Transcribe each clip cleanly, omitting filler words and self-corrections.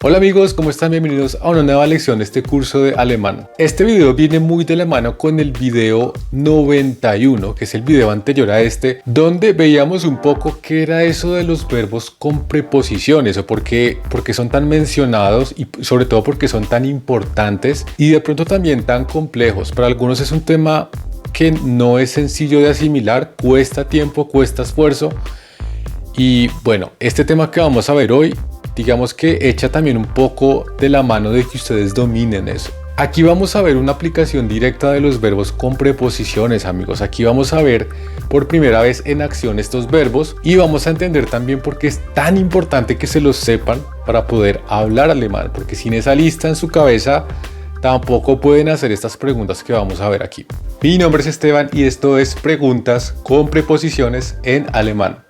Hola amigos, ¿cómo están? Bienvenidos a una nueva lección de este curso de alemán. Este video viene muy de la mano con el video 91, que es el video anterior a este, donde veíamos un poco qué era eso de los verbos con preposiciones o por qué son tan mencionados y sobre todo porque son tan importantes y de pronto también tan complejos. Para algunos es un tema que no es sencillo de asimilar, cuesta tiempo, cuesta esfuerzo. Y bueno, este tema que vamos a ver hoy, digamos que echa también un poco de la mano de que ustedes dominen eso. Aquí vamos a ver una aplicación directa de los verbos con preposiciones, amigos. Aquí vamos a ver por primera vez en acción estos verbos y vamos a entender también por qué es tan importante que se los sepan para poder hablar alemán, porque sin esa lista en su cabeza tampoco pueden hacer estas preguntas que vamos a ver aquí. Mi nombre es Esteban y esto es Preguntas con Preposiciones en Alemán.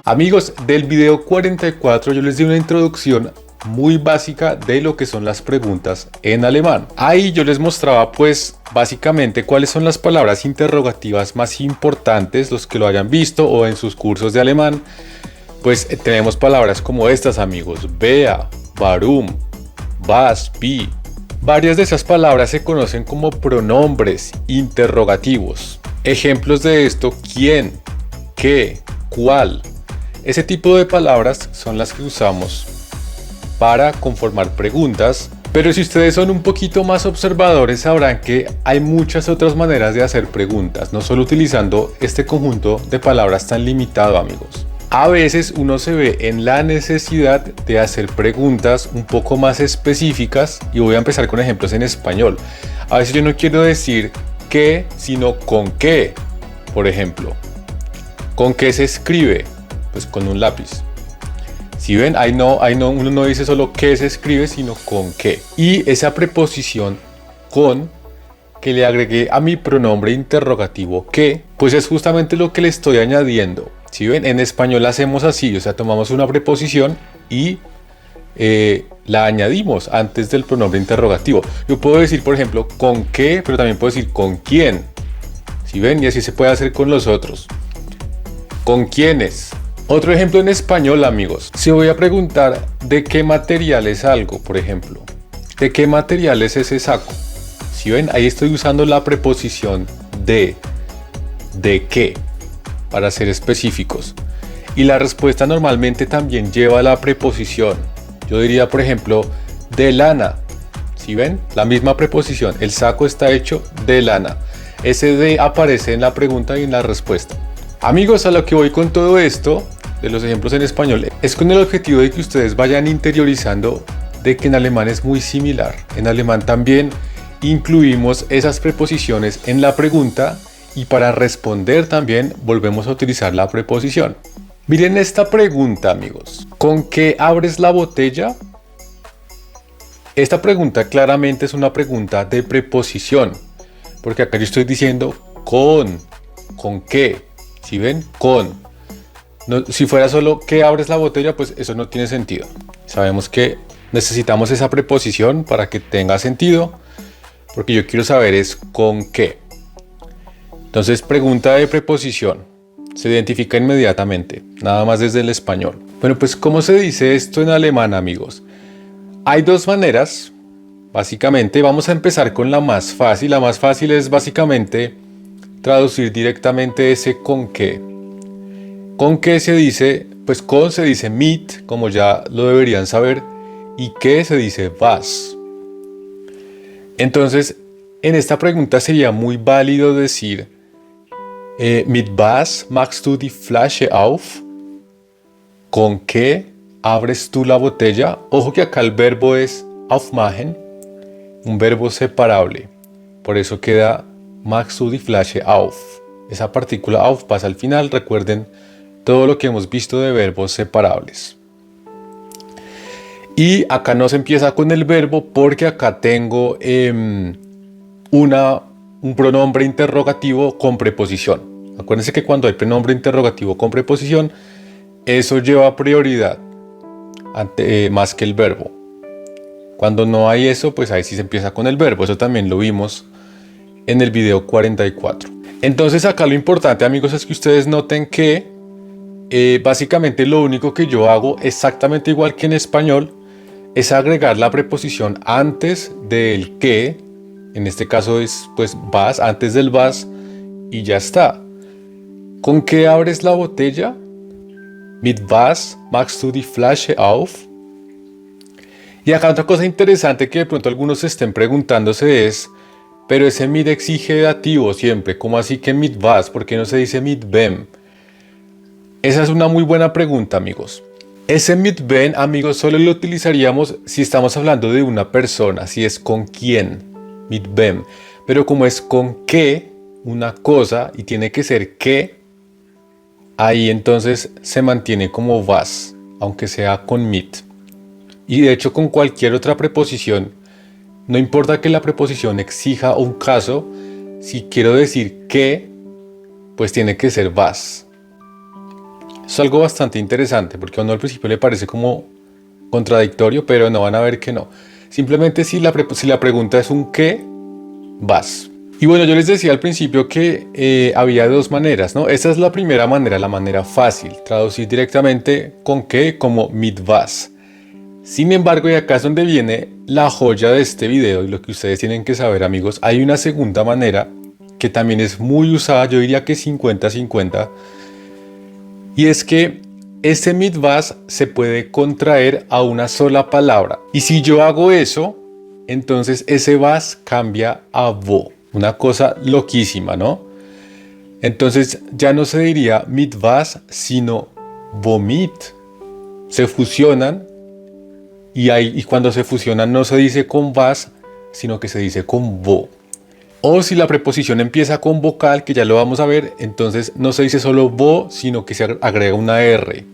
Amigos, del video 44 yo les di una introducción muy básica de lo que son las preguntas en alemán. Ahí yo les mostraba pues básicamente cuáles son las palabras interrogativas más importantes, los que lo hayan visto o en sus cursos de alemán. Pues tenemos palabras como estas, amigos: wer, warum, was, wie. Varias de esas palabras se conocen como pronombres interrogativos. Ejemplos de esto: quién, qué, cuál. Ese tipo de palabras son las que usamos para conformar preguntas, pero si ustedes son un poquito más observadores sabrán que hay muchas otras maneras de hacer preguntas, no solo utilizando este conjunto de palabras tan limitado, amigos. A veces uno se ve en la necesidad de hacer preguntas un poco más específicas y voy a empezar con ejemplos en español. A veces yo no quiero decir qué, sino con qué. Por ejemplo, ¿con qué se escribe? Pues con un lápiz. Si ven, ahí no, uno no dice solo qué se escribe, sino con qué. Y esa preposición con que le agregué a mi pronombre interrogativo que, pues es justamente lo que le estoy añadiendo. Si ven, en español hacemos así, o sea, tomamos una preposición y la añadimos antes del pronombre interrogativo. Yo puedo decir, por ejemplo, con qué, pero también puedo decir con quién. Si ven, y así se puede hacer con los otros. ¿Con quiénes? Otro ejemplo en español, amigos. Si voy a preguntar de qué material es algo, por ejemplo, ¿de qué material es ese saco? Si ven, ahí estoy usando la preposición de qué, para ser específicos. Y la respuesta normalmente también lleva la preposición. Yo diría, por ejemplo, de lana. Si ven, la misma preposición. El saco está hecho de lana. Ese de aparece en la pregunta y en la respuesta. Amigos, a lo que voy con todo esto de los ejemplos en español es con el objetivo de que ustedes vayan interiorizando de que en alemán es muy similar. En alemán también incluimos esas preposiciones en la pregunta y para responder también volvemos a utilizar la preposición. Miren esta pregunta, amigos. ¿Con qué abres la botella? Esta pregunta claramente es una pregunta de preposición, porque acá yo estoy diciendo ¿con qué? Si ven, con. No, si fuera solo que abres la botella, pues eso no tiene sentido. Sabemos que necesitamos esa preposición para que tenga sentido, porque yo quiero saber es con qué. Entonces, pregunta de preposición. Se identifica inmediatamente, nada más desde el español. Bueno, pues ¿cómo se dice esto en alemán, amigos? Hay dos maneras. Básicamente, vamos a empezar con la más fácil. La más fácil es básicamente traducir directamente ese con qué. ¿Con qué se dice? Pues con se dice mit, como ya lo deberían saber, y qué se dice was. Entonces, en esta pregunta sería muy válido decir mit was machst du die Flasche auf? ¿Con qué abres tú la botella? Ojo que acá el verbo es aufmachen, un verbo separable. Por eso queda machst du die Flasche auf. Esa partícula auf pasa al final, recuerden todo lo que hemos visto de verbos separables. Y acá no se empieza con el verbo porque acá tengo un pronombre interrogativo con preposición. Acuérdense que cuando hay pronombre interrogativo con preposición, eso lleva prioridad más que el verbo. Cuando no hay eso, pues ahí sí se empieza con el verbo. Eso también lo vimos en el video 44. Entonces acá lo importante, amigos, es que ustedes noten que básicamente lo único que yo hago exactamente igual que en español es agregar la preposición antes del que, en este caso es pues vas, antes del vas, y ya está. ¿Con qué abres la botella? Mit was machst du die Flasche auf? Y acá otra cosa interesante que de pronto algunos estén preguntándose es, pero ese mit exige dativo siempre, ¿cómo así que mit was? ¿Por qué no se dice mit wem? Esa es una muy buena pregunta, amigos. Ese mit wem, amigos, solo lo utilizaríamos si estamos hablando de una persona, si es con quién, mit wem. Pero como es con qué, una cosa, y tiene que ser qué, ahí entonces se mantiene como was, aunque sea con mit. Y de hecho con cualquier otra preposición, no importa que la preposición exija un caso, si quiero decir que, pues tiene que ser was. Es algo bastante interesante porque a uno al principio le parece como contradictorio, pero no, van a ver que no. Simplemente si la pregunta es un qué, was. Y bueno, yo les decía al principio que había dos maneras, ¿no? Esa es la primera manera, la manera fácil, traducir directamente con qué como mit was. Sin embargo, y acá es donde viene la joya de este video y lo que ustedes tienen que saber, amigos, hay una segunda manera que también es muy usada, yo diría que 50-50, y es que este mit was se puede contraer a una sola palabra. Y si yo hago eso, entonces ese was cambia a vo. Una cosa loquísima, ¿no? Entonces ya no se diría mit was, sino vomit. Se fusionan y cuando se fusionan no se dice con was, sino que se dice con vo. O si la preposición empieza con vocal, que ya lo vamos a ver, entonces no se dice solo vo, sino que se agrega una R.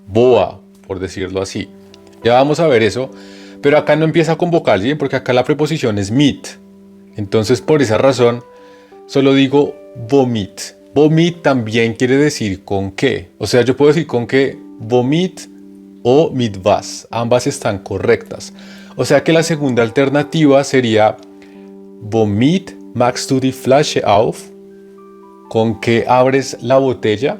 Boa, por decirlo así. Ya vamos a ver eso, pero acá no empieza con vocal, ¿sí? Porque acá la preposición es mit. Entonces por esa razón solo digo vomit. Vomit también quiere decir con qué. O sea, yo puedo decir con qué vomit o mit was. Ambas están correctas. O sea que la segunda alternativa sería womit machst du die Flasche auf? ¿Con qué abres la botella?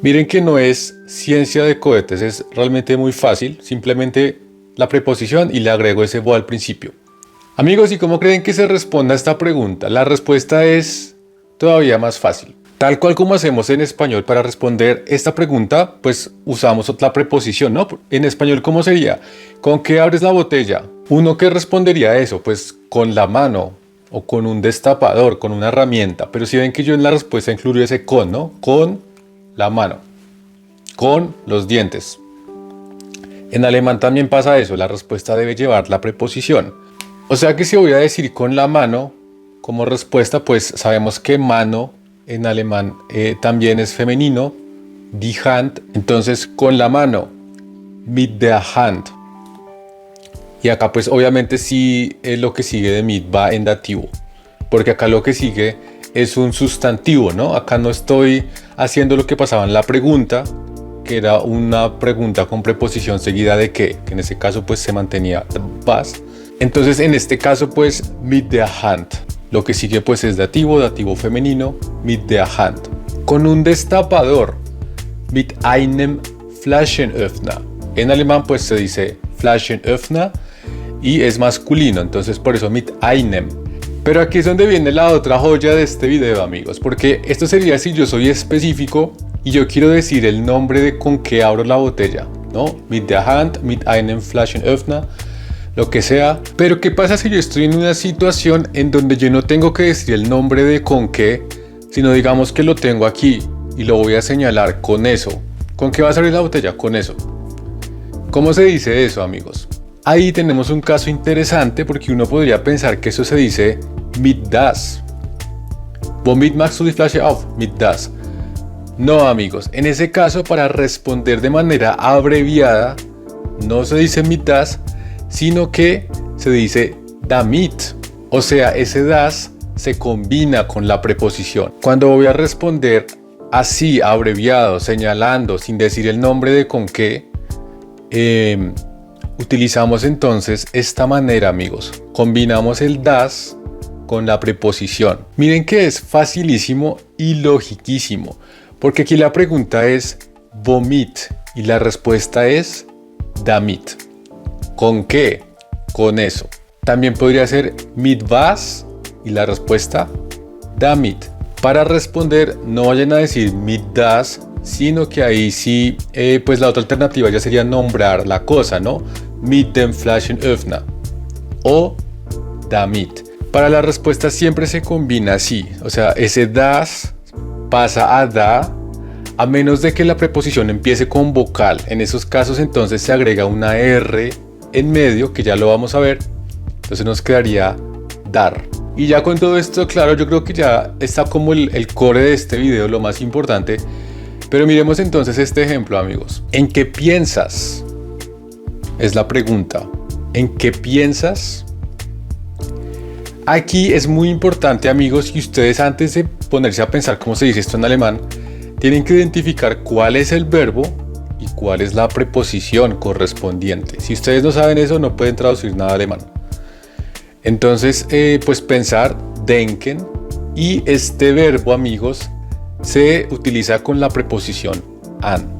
Miren que no es ciencia de cohetes, es realmente muy fácil. Simplemente la preposición y le agrego ese vo al principio. Amigos, ¿y cómo creen que se responda a esta pregunta? La respuesta es todavía más fácil. Tal cual como hacemos en español para responder esta pregunta, pues usamos otra preposición, ¿no? En español, ¿cómo sería? ¿Con qué abres la botella? ¿Uno qué respondería a eso? Pues con la mano o con un destapador, con una herramienta. Pero si ven que yo en la respuesta incluyo ese con, ¿no? Con la mano, con los dientes. En alemán también pasa eso, la respuesta debe llevar la preposición. O sea que si voy a decir con la mano como respuesta, pues sabemos que mano en alemán también es femenino, die Hand, entonces con la mano, mit der Hand. Y acá pues obviamente sí lo que sigue de mit va en dativo, porque acá lo que sigue es un sustantivo, ¿no? Acá no estoy haciendo lo que pasaba en la pregunta, que era una pregunta con preposición seguida de que en ese caso pues se mantenía was. Entonces en este caso pues mit der Hand. Lo que sigue pues es dativo, dativo femenino, mit der Hand. Con un destapador, mit einem Flaschenöffner. En alemán pues se dice Flaschenöffner y es masculino, entonces por eso mit einem. Pero aquí es donde viene la otra joya de este video, amigos, porque esto sería si yo soy específico y yo quiero decir el nombre de con qué abro la botella, ¿no? Mit der Hand, mit einem Flaschenöffner, lo que sea. Pero ¿qué pasa si yo estoy en una situación en donde yo no tengo que decir el nombre de con qué, sino digamos que lo tengo aquí y lo voy a señalar con eso? ¿Con qué vas a abrir la botella? Con eso. ¿Cómo se dice eso, amigos? Ahí tenemos un caso interesante porque uno podría pensar que eso se dice mit das. Womit machst du die Flasche auf? Mit das. No, amigos, en ese caso para responder de manera abreviada no se dice mit das, sino que se dice damit. O sea, ese das se combina con la preposición. Cuando voy a responder así, abreviado, señalando, sin decir el nombre de con qué, utilizamos entonces esta manera, amigos. Combinamos el das con la preposición. Miren que es facilísimo y logiquísimo, porque aquí la pregunta es vomit y la respuesta es damit. ¿Con qué? Con eso. También podría ser mit was y la respuesta damit. Para responder no vayan a decir mit das, sino que ahí sí, pues la otra alternativa ya sería nombrar la cosa, ¿no? Mit dem Flaschenöffner o damit. Para la respuesta siempre se combina así, o sea, ese das pasa a da, a menos de que la preposición empiece con vocal. En esos casos entonces se agrega una R en medio, que ya lo vamos a ver. Entonces nos quedaría dar. Y ya con todo esto, claro, yo creo que ya está como el core de este video, lo más importante. Pero miremos entonces este ejemplo, amigos. ¿En qué piensas? Es la pregunta. ¿En qué piensas? Aquí es muy importante, amigos, que ustedes antes de ponerse a pensar cómo se dice esto en alemán, tienen que identificar cuál es el verbo y cuál es la preposición correspondiente. Si ustedes no saben eso, no pueden traducir nada alemán. Entonces, pues pensar, denken, y este verbo, amigos, se utiliza con la preposición an.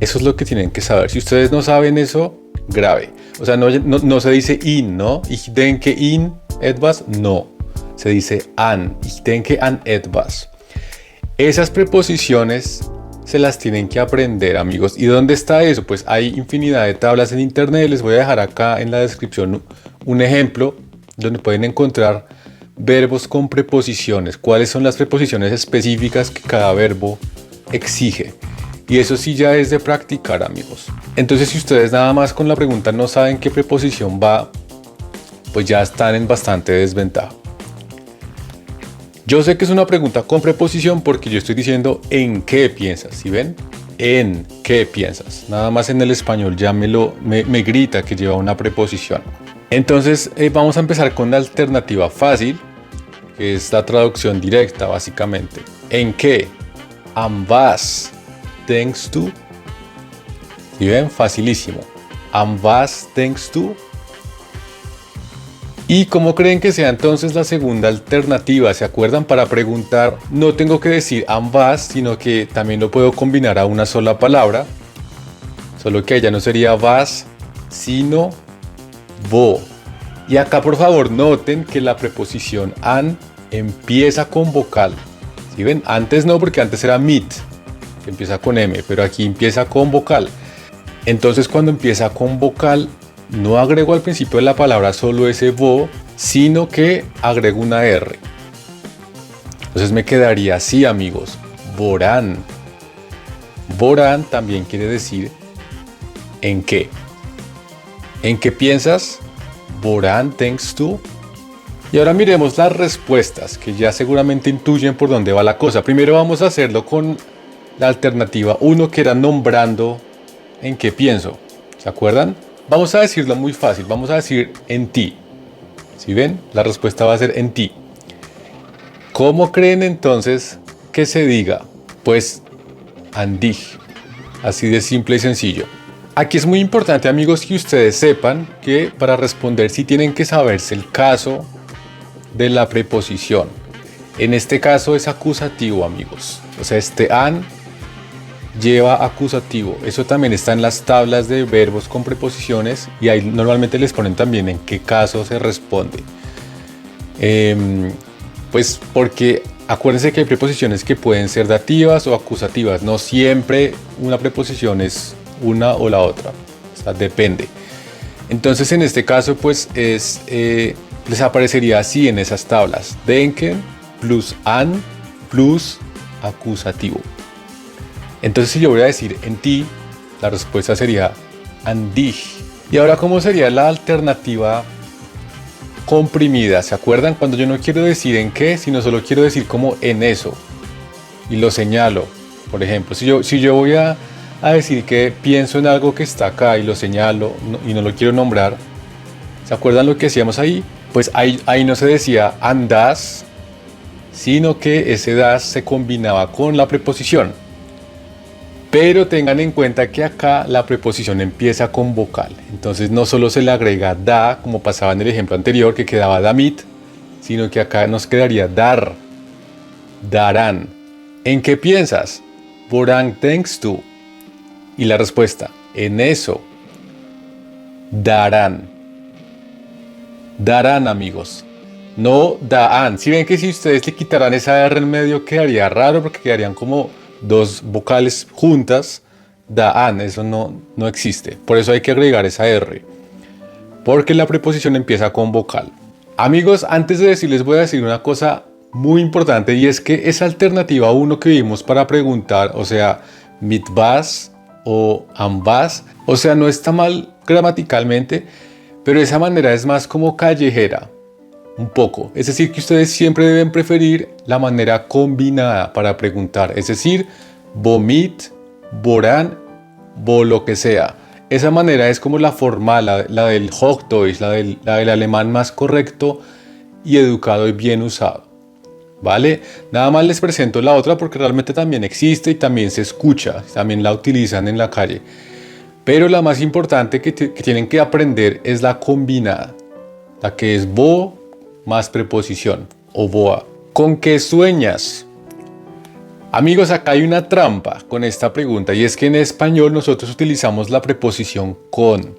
Eso es lo que tienen que saber. Si ustedes no saben eso, grave. O sea, no se dice in, ¿no? Ich denke in etwas, no. Se dice an. Ich denke an etwas. Esas preposiciones se las tienen que aprender, amigos. ¿Y dónde está eso? Pues hay infinidad de tablas en internet. Les voy a dejar acá en la descripción un ejemplo donde pueden encontrar verbos con preposiciones. ¿Cuáles son las preposiciones específicas que cada verbo exige? Y eso sí ya es de practicar, amigos. Entonces, si ustedes nada más con la pregunta no saben qué preposición va, pues ya están en bastante desventaja. Yo sé que es una pregunta con preposición porque yo estoy diciendo ¿en qué piensas? ¿Sí ven? ¿En qué piensas? Nada más en el español ya me grita que lleva una preposición. Entonces vamos a empezar con la alternativa fácil, que es la traducción directa básicamente. ¿En qué? An was denkst du? ¿Sí ven? Facilísimo. An was denkst du? ¿Y cómo creen que sea entonces la segunda alternativa? ¿Se acuerdan? Para preguntar no tengo que decir an was, sino que también lo puedo combinar a una sola palabra. Solo que ella no sería was, sino wo. Y acá por favor noten que la preposición an empieza con vocal. ¿Sí ven? Antes no, porque antes era mit, que empieza con M, pero aquí empieza con vocal. Entonces cuando empieza con vocal, no agrego al principio de la palabra solo ese wo, sino que agrego una R. Entonces me quedaría así, amigos. Woran. Woran también quiere decir ¿en qué? ¿En qué piensas? Woran denkst du? Y ahora miremos las respuestas, que ya seguramente intuyen por dónde va la cosa. Primero vamos a hacerlo con la alternativa 1, que era nombrando en qué pienso. ¿Se acuerdan? Vamos a decirlo muy fácil. Vamos a decir en ti. ¿Sí ven? La respuesta va a ser en ti. ¿Cómo creen entonces que se diga? Pues an dich. Así de simple y sencillo. Aquí es muy importante, amigos, que ustedes sepan que para responder sí tienen que saberse el caso de la preposición. En este caso es acusativo, amigos. O sea, este an lleva acusativo. Eso también está en las tablas de verbos con preposiciones y ahí normalmente les ponen también en qué caso se responde. Pues porque acuérdense que hay preposiciones que pueden ser dativas o acusativas. No siempre una preposición es una o la otra, o sea, depende. Entonces en este caso pues les aparecería así en esas tablas: denken plus an plus acusativo. Entonces si yo voy a decir en ti, la respuesta sería an dich. Y ahora, ¿cómo sería la alternativa comprimida? ¿Se acuerdan? Cuando yo no quiero decir en qué, sino solo quiero decir como en eso y lo señalo. Por ejemplo, si yo voy a decir que pienso en algo que está acá y lo señalo y no lo quiero nombrar, ¿se acuerdan lo que hacíamos ahí? Pues ahí no se decía an das, sino que ese das se combinaba con la preposición. Pero tengan en cuenta que acá la preposición empieza con vocal. Entonces no solo se le agrega da, como pasaba en el ejemplo anterior, que quedaba damit, sino que acá nos quedaría dar, darán. ¿En qué piensas? Borang thanks to. Y la respuesta, en eso. Darán. Darán, amigos. No daan. Si ven que si ustedes le quitaran esa R en medio quedaría raro porque quedarían como dos vocales juntas. Daan, eso no existe. Por eso hay que agregar esa R. Porque la preposición empieza con vocal. Amigos, antes de decirles voy a decir una cosa muy importante y es que esa alternativa 1 que vimos para preguntar, o sea, mit vas o ambas, o sea, no está mal gramaticalmente, pero esa manera es más como callejera, un poco. Es decir, que ustedes siempre deben preferir la manera combinada para preguntar, es decir, vomit, borán, bo lo que sea. Esa manera es como la formal, la del Hochdeutsch, la del alemán más correcto y educado y bien usado. ¿Vale? Nada más les presento la otra porque realmente también existe y también se escucha, también la utilizan en la calle. Pero la más importante que tienen que aprender es la combinada, la que es bo más preposición o boa. ¿Con qué sueñas? Amigos, acá hay una trampa con esta pregunta y es que en español nosotros utilizamos la preposición con,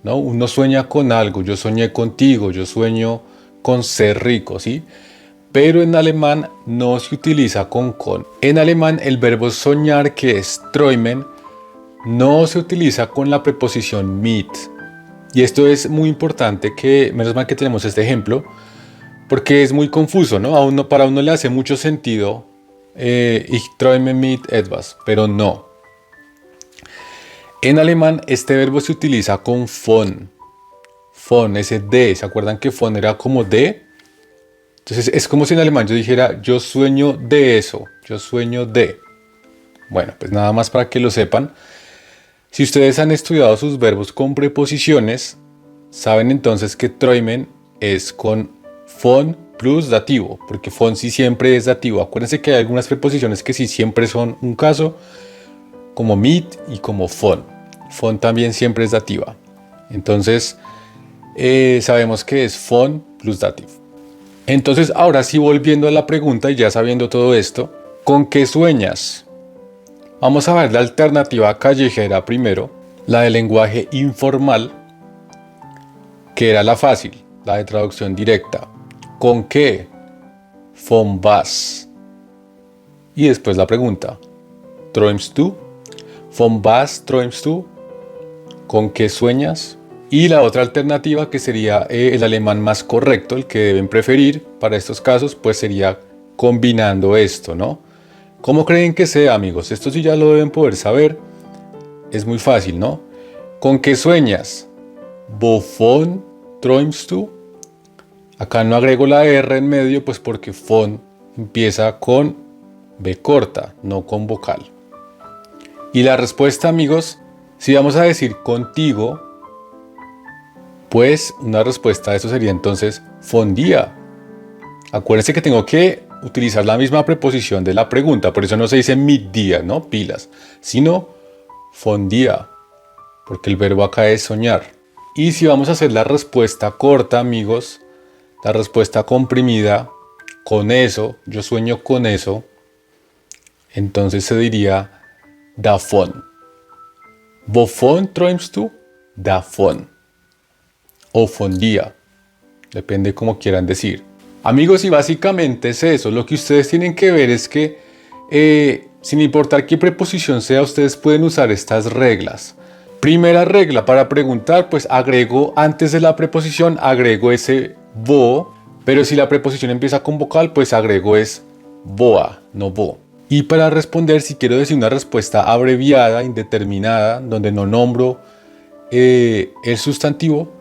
¿no? Uno sueña con algo, yo soñé contigo, yo sueño con ser rico, ¿sí? Pero en alemán no se utiliza con. En alemán el verbo soñar, que es träumen, no se utiliza con la preposición mit. Y esto es muy importante, que menos mal que tenemos este ejemplo, porque es muy confuso, ¿no? Para uno le hace mucho sentido ich träume mit etwas, pero no. En alemán este verbo se utiliza con von. Von, ese de, ¿se acuerdan que von era como de? Entonces es como si en alemán yo dijera, yo sueño de eso, yo sueño de. Bueno, pues nada más para que lo sepan. Si ustedes han estudiado sus verbos con preposiciones, saben entonces que träumen es con von plus dativo, porque von sí siempre es dativo. Acuérdense que hay algunas preposiciones que sí siempre son un caso, como mit y como von. Von también siempre es dativa. Entonces sabemos que es von plus dativo. Entonces, ahora sí, volviendo a la pregunta y ya sabiendo todo esto, ¿con qué sueñas? Vamos a ver la alternativa callejera primero, la del lenguaje informal, que era la fácil, la de traducción directa. ¿Con qué? Von was. Y después la pregunta, ¿träumst du? Von was träumst du? ¿Con qué sueñas? Y la otra alternativa, que sería el alemán más correcto, el que deben preferir para estos casos, pues sería combinando esto, ¿no? ¿Cómo creen que sea, amigos? Esto sí ya lo deben poder saber. Es muy fácil, ¿no? ¿Con qué sueñas? Wovon träumst du? Acá no agrego la R en medio, pues porque von empieza con B corta, no con vocal. Y la respuesta, amigos, si vamos a decir contigo, pues una respuesta a eso sería entonces von dir. Acuérdense que tengo que utilizar la misma preposición de la pregunta, por eso no se dice mit dir, ¿no? Pilas, sino von dir, porque el verbo acá es soñar. Y si vamos a hacer la respuesta corta, amigos, la respuesta comprimida, con eso, yo sueño con eso, entonces se diría davon. Wovon träumst du? Davon. O von dir, depende como quieran decir. Amigos, y básicamente es eso. Lo que ustedes tienen que ver es que sin importar qué preposición sea, ustedes pueden usar estas reglas. Primera regla para preguntar, pues agrego antes de la preposición, agrego ese bo, pero si la preposición empieza con vocal, pues agrego es boa, no bo. Y para responder, si quiero decir una respuesta abreviada, indeterminada, donde no nombro el sustantivo,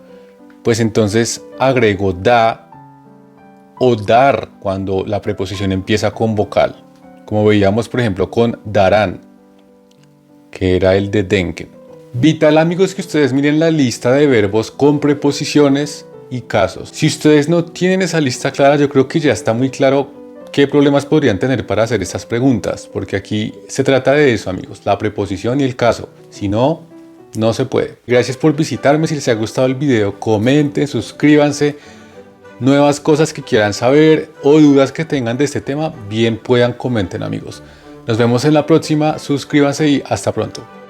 pues entonces agrego da o dar cuando la preposición empieza con vocal, como veíamos por ejemplo con darán, que era el de denken. Vital, amigos, que ustedes miren la lista de verbos con preposiciones y casos. Si ustedes no tienen esa lista clara, yo creo que ya está muy claro ¿qué problemas podrían tener para hacer estas preguntas? Porque aquí se trata de eso, amigos, la preposición y el caso. Si no, no se puede. Gracias por visitarme. Si les ha gustado el video, comenten, suscríbanse. Nuevas cosas que quieran saber o dudas que tengan de este tema, bien puedan comenten, amigos. Nos vemos en la próxima. Suscríbanse y hasta pronto.